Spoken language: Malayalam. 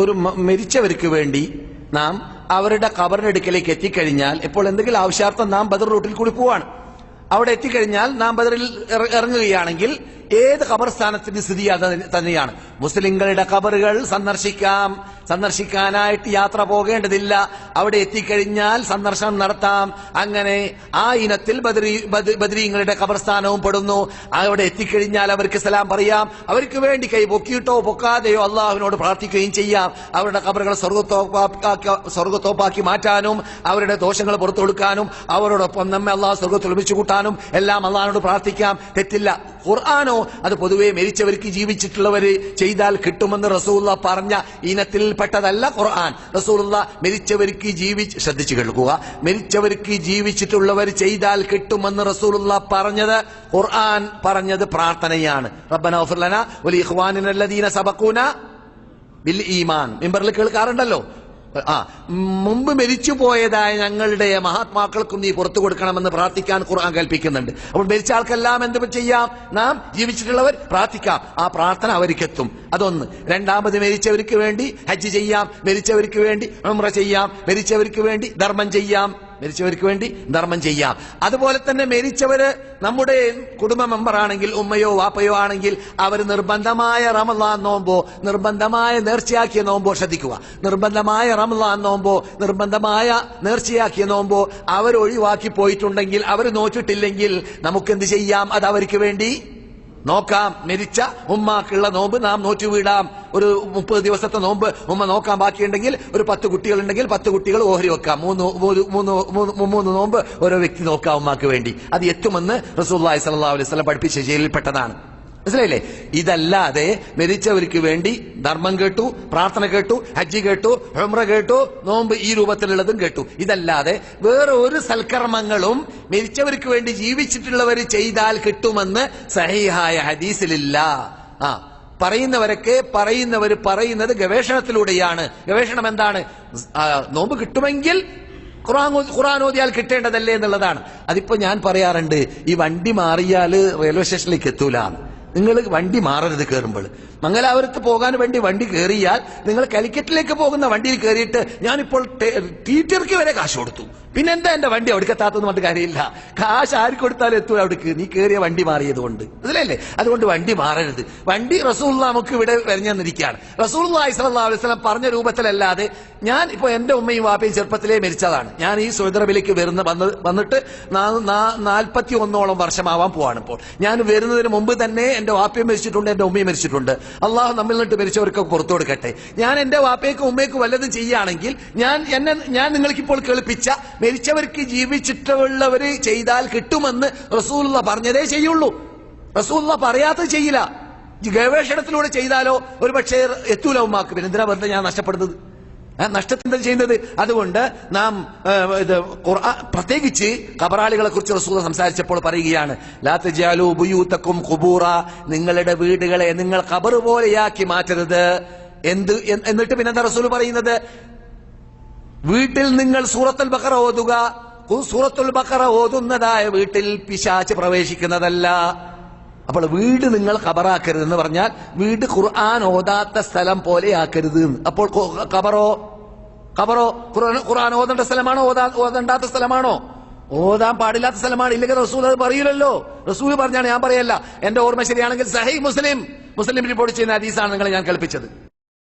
ഒരു മരിച്ചവർക്ക് വേണ്ടി നാം അവരുടെ ഖബറിനടുക്കലേക്ക് എത്തിക്കഴിഞ്ഞാൽ ഇപ്പോൾ എന്തെങ്കിലും ആവശ്യാർത്ഥം നാം ബദർ റൂട്ടിൽ കൂടി പോവാണ്. അവിടെ എത്തിക്കഴിഞ്ഞാൽ നാം ബദറിൽ ഇറങ്ങുകയാണെങ്കിൽ ഏത് ഖബർസ്ഥാനത്തിന്റെ സ്ഥിതി തന്നെയാണ്. മുസ്ലിങ്ങളുടെ ഖബറുകൾ സന്ദർശിക്കാനായിട്ട് യാത്ര പോകേണ്ടതില്ല. അവിടെ എത്തിക്കഴിഞ്ഞാൽ സന്ദർശനം നടത്താം. അങ്ങനെ ആ ഇനത്തിൽ ബദരീങ്ങളുടെ ഖബർസ്ഥാനവും പെടുന്നു. അവിടെ എത്തിക്കഴിഞ്ഞാൽ അവർക്ക് സലാം പറയാം. അവർക്ക് വേണ്ടി കൈ പൊക്കിയിട്ടോ പൊക്കാതെയോ അള്ളാഹുവിനോട് പ്രാർത്ഥിക്കുകയും ചെയ്യാം. അവരുടെ ഖബറുകൾ സ്വർഗത്തോപ്പാക്കി മാറ്റാനും അവരുടെ ദോഷങ്ങൾ പുറത്തു കൊടുക്കാനും അവരോടൊപ്പം നമ്മെ അള്ളാഹു സ്വർഗത്തിൽ ഒരുമിച്ച് കൂട്ടാനും എല്ലാം അള്ളാഹിനോട് പ്രാർത്ഥിക്കാം. തെറ്റില്ല. ഖുർആനോ അത് പൊതുവെ മരിച്ചവർക്ക് ജീവിച്ചിട്ടുള്ളവര് ചെയ്താൽ കിട്ടുമെന്ന് റസൂലുള്ളാഹി പറഞ്ഞ ഇനത്തിൽപ്പെട്ടതല്ല ഖുർആൻ. റസൂലുള്ളാഹി മരിച്ചവർക്ക് ശ്രദ്ധിച്ചു കേൾക്കുക, മരിച്ചവർക്ക് ജീവിച്ചിട്ടുള്ളവർ ചെയ്താൽ കിട്ടുമെന്ന് റസൂലുള്ളാഹി പറഞ്ഞത്, ഖുർആൻ പറഞ്ഞത് പ്രാർത്ഥനയാണ്. റബ്ബനാ ഗഫിർ ലനാ വലി ഇഖ്വാനിന അല്ലദീന സബഖൂന ബിൽ ഈമാൻ. മിമ്പറിൽ കേൾക്കാറുണ്ടല്ലോ, മുമ്പ് മരിച്ചുപോയതായ ഞങ്ങളുടെ മഹാത്മാക്കൾക്കും നീ പുറത്തു കൊടുക്കണമെന്ന് പ്രാർത്ഥിക്കാൻ ഖുർആൻ കൽപ്പിക്കുന്നുണ്ട്. അപ്പോൾ മരിച്ച ആൾക്കെല്ലാം എന്ത് ചെയ്യാം? നാം ജീവിച്ചിട്ടുള്ളവർ പ്രാർത്ഥിക്കാം. ആ പ്രാർത്ഥന അവർക്കെത്തും. അതൊന്ന്. രണ്ടാമത്, മരിച്ചവർക്ക് വേണ്ടി ഹജ്ജ് ചെയ്യാം, മരിച്ചവർക്ക് വേണ്ടി ഉംറ ചെയ്യാം, മരിച്ചവർക്ക് വേണ്ടി ധർമ്മം ചെയ്യാം. അതുപോലെ തന്നെ മരിച്ചവര് നമ്മുടെ കുടുംബ മെമ്പറാണെങ്കിൽ, ഉമ്മയോ വാപ്പയോ ആണെങ്കിൽ അവർ നിർബന്ധമായ റമളാൻ നോമ്പോ നിർബന്ധമായ നേർച്ചയാക്കിയ നോമ്പോ, ശ്രദ്ധിക്കുക, നിർബന്ധമായ റമളാൻ നോമ്പോ നിർബന്ധമായ നേർച്ചയാക്കിയ നോമ്പോ അവർ ഒഴിവാക്കി പോയിട്ടുണ്ടെങ്കിൽ, അവർ നോറ്റിട്ടില്ലെങ്കിൽ നമുക്കെന്ത് ചെയ്യാം? അത് അവർക്ക് വേണ്ടി നോക്കാം. മരിച്ച ഉമ്മാക്കുള്ള നോമ്പ് നാം നോറ്റുവിടാം. ഒരു 30 ദിവസത്തെ നോമ്പ് ഉമ്മ നോക്കാൻ ബാക്കിയുണ്ടെങ്കിൽ, ഒരു 10 കുട്ടികളുണ്ടെങ്കിൽ 10 കുട്ടികൾ ഓഹരി വെക്കാം. മൂന്ന് നോമ്പ് ഓരോ വ്യക്തി നോക്കാം ഉമ്മാക്ക് വേണ്ടി. അത് എത്തുമെന്ന് റസൂലുള്ളാഹി സ്വല്ലല്ലാഹു അലൈഹി വസല്ലം പഠിപ്പിച്ച ശൈലിയിൽപ്പെട്ടതാണ്. മനസ്സിലായില്ലേ? ഇതല്ലാതെ മരിച്ചവർക്ക് വേണ്ടി ധർമ്മം കേട്ടു, പ്രാർത്ഥന കേട്ടു, ഹജ്ജ് കേട്ടു, ഉംറ കേട്ടു, നോമ്പ് ഈ രൂപത്തിലുള്ളതും കേട്ടു. ഇതല്ലാതെ വേറെ ഒരു സൽക്കർമ്മങ്ങളും മരിച്ചവർക്ക് വേണ്ടി ജീവിച്ചിട്ടുള്ളവർ ചെയ്താൽ കിട്ടുമെന്ന് സഹീഹായ ഹദീസിലില്ല. പറയുന്നവർ പറയുന്നത് ഗവേഷണത്തിലൂടെയാണ്. ഗവേഷണം എന്താണ്? നോമ്പ് കിട്ടുമെങ്കിൽ ഖുർആൻ ഓതിയാൽ കിട്ടേണ്ടതല്ലേ എന്നുള്ളതാണ്. അതിപ്പോ ഞാൻ പറയാറുണ്ട്, ഈ വണ്ടി മാറിയാൽ റെയിൽവേ സ്റ്റേഷനിലേക്ക് എത്തൂലാണ്. നിങ്ങൾ വണ്ടി മാറരുത്. കയറുമ്പോൾ മംഗലാപുരത്ത് പോകാൻ വേണ്ടി വണ്ടി കയറിയാൽ നിങ്ങൾ കാലിക്കറ്റിലേക്ക് പോകുന്ന വണ്ടിയിൽ കയറിയിട്ട് ഞാനിപ്പോൾ ടീച്ചർക്ക് വരെ കാശ് കൊടുത്തു, പിന്നെന്താ എന്റെ വണ്ടി അവിടേക്ക് എത്താത്തെന്ന് പറഞ്ഞിട്ട് കാര്യമില്ല. കാശ് ആര് കൊടുത്താലും എത്തൂല അവിടേക്ക്, നീ കയറിയ വണ്ടി മാറിയത് കൊണ്ട്. മനസ്സിലല്ലേ? അതുകൊണ്ട് വണ്ടി മാറരുത്. വണ്ടി റസൂലുള്ളാഹി നമുക്ക് ഇവിടെ വരഞ്ഞിരിക്കുകയാണ്. റസൂലുള്ളാഹി സ്വല്ലല്ലാഹു അലൈഹി വസല്ലം പറഞ്ഞ രൂപത്തിലല്ലാതെ, ഞാൻ ഇപ്പൊ എന്റെ ഉമ്മയും വാപ്പയും ചെറുപ്പത്തിലേ മരിച്ചതാണ്. ഞാൻ ഈ സൗദി അറേബ്യയിലേക്ക് വന്നിട്ട് 41ഓളം വർഷമാവാൻ പോവാണ്. ഇപ്പോൾ ഞാൻ വരുന്നതിന് മുമ്പ് തന്നെ എന്റെ വാപ്പയും മരിച്ചിട്ടുണ്ട്, എന്റെ ഉമ്മയും മരിച്ചിട്ടുണ്ട്. അള്ളാഹു നമ്മിൽ നിന്നിട്ട് മരിച്ചവർക്ക് പുറത്തു കൊടുക്കട്ടെ. ഞാൻ എന്റെ വാപ്പയ്ക്കും ഉമ്മയ്ക്കും വല്ലതും ചെയ്യുകയാണെങ്കിൽ ഞാൻ നിങ്ങൾക്കിപ്പോൾ കേൾപ്പിച്ച മരിച്ചവർക്ക് ജീവിച്ചിട്ടുള്ളവര് ചെയ്താൽ കിട്ടുമെന്ന് റസൂലുള്ളാഹി പറഞ്ഞതേ ചെയ്യുള്ളൂ. റസൂലുള്ളാഹി പറയാത്തത് ചെയ്യില്ല. ഗവേഷണത്തിലൂടെ ചെയ്താലോ ഒരു പക്ഷേ എത്തൂല ഉമ്മാക്ക്. പിന്നെ എന്തിനാ വെറുതെ ഞാൻ നഷ്ടപ്പെടുന്നത്? നഷ്ടത്തിന്റെ ചെയ്യുന്നത്. അതുകൊണ്ട് നാം പ്രത്യേകിച്ച് ഖബറാളികളെ കുറിച്ച് റസൂൽ സംസാരിച്ചപ്പോൾ പറയുകയാണ്, ലാ തജഅലൂ ബുയൂതകും ഖുബൂറ, നിങ്ങളുടെ വീടുകളെ നിങ്ങൾ ഖബർ പോലെയാക്കി മാറ്റരുത്. എന്നിട്ട് പിന്നെന്താ റസൂൽ പറയുന്നത്? വീട്ടിൽ നിങ്ങൾ സൂറത്തുൽ ബഖറ ഓതുക. സൂറത്തുൽ ബഖറ ഓതുന്നതായ വീട്ടിൽ പിശാച് പ്രവേശിക്കുന്നതല്ല. അപ്പോൾ വീട് നിങ്ങൾ ഖബറാക്കരുതെന്ന് പറഞ്ഞാൽ വീട് ഖുർആൻ ഓതാത്ത സ്ഥലം പോലെ ആക്കരുത്. അപ്പോൾ ഖബറോ ഖുർആൻ ഓതേണ്ട സ്ഥലമാണോ? ഓതണ്ടാത്ത സ്ഥലമാണോ? ഓതാൻ പാടില്ലാത്ത സ്ഥലമാണ്. ഇല്ലെങ്കിൽ റസൂൽ അത് പറയില്ലല്ലോ. റസൂൽ പറഞ്ഞാണ്, ഞാൻ പറയല്ല. എന്റെ ഓർമ്മ ശരിയാണെങ്കിൽ സഹീഹ് മുസ്ലിം റിപ്പോർട്ട് ചെയ്യുന്ന ഹദീസാണ് നിങ്ങൾ ഞാൻ കേൾപ്പിച്ചത്.